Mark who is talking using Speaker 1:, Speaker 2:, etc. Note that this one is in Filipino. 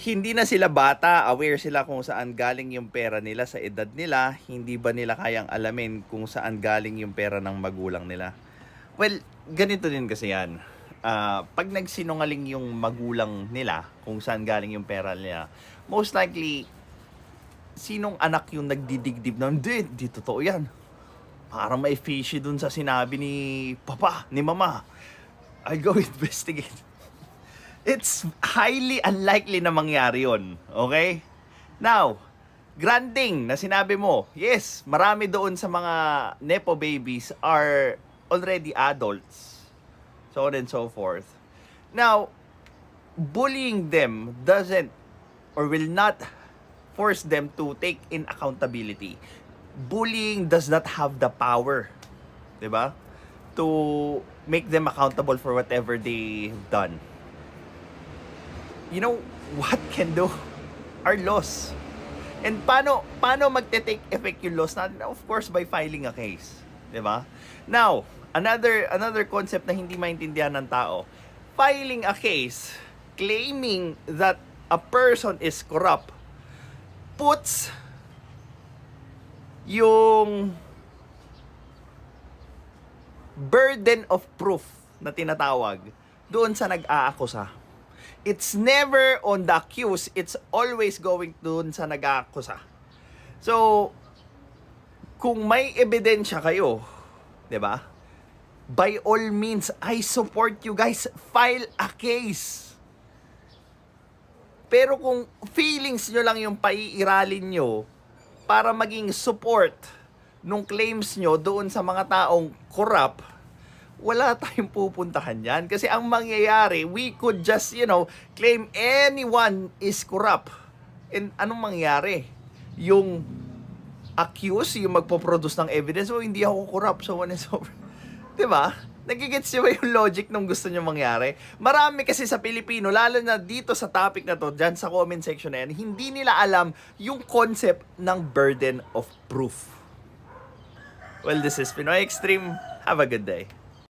Speaker 1: hindi na sila bata, aware sila kung saan galing yung pera nila sa edad nila, hindi ba nila kayang alamin kung saan galing yung pera ng magulang nila? Well, ganito din kasi yan. Pag nagsinungaling yung magulang nila kung saan galing yung pera nila, most likely, sinong anak yung nagdidigdib na, hindi totoo yan. Parang may fishy dun sa sinabi ni papa, ni mama. I'll go investigate. It's highly unlikely na mangyari yon. Okay? Now, granting na sinabi mo, yes, marami doon sa mga Nepo babies are already adults. So on and so forth. Now, bullying them doesn't or will not force them to take in accountability. Bullying does not have the power, 'di ba? To make them accountable for whatever they've done. You know what can do? Our laws. And paano magte-take effect yung laws natin? Of course, by filing a case. 'Di ba? Now, another concept na hindi maintindihan ng tao. Filing a case claiming that a person is corrupt puts yung burden of proof na tinatawag doon sa nag-aakusa. It's never on the accused, it's always going doon sa nag-aakusa. So, kung may ebidensya kayo, 'di ba? By all means, I support you guys, file a case. Pero kung feelings nyo lang yung paiiralin nyo para maging support nung claims nyo doon sa mga taong corrupt, wala tayong pupuntahan yan. Kasi ang mangyayari, we could just, claim anyone is corrupt. And anong mangyayari? Yung accused, yung magpo-produce ng evidence, hindi ako corrupt, so on and so forth. Diba? Nagigets nyo ba yung logic nung gusto nyo mangyari? Marami kasi sa Pilipino, lalo na dito sa topic na to, dyan sa comment section na yan, hindi nila alam yung concept ng burden of proof. Well, this is Pinoy Extreme. Have a good day.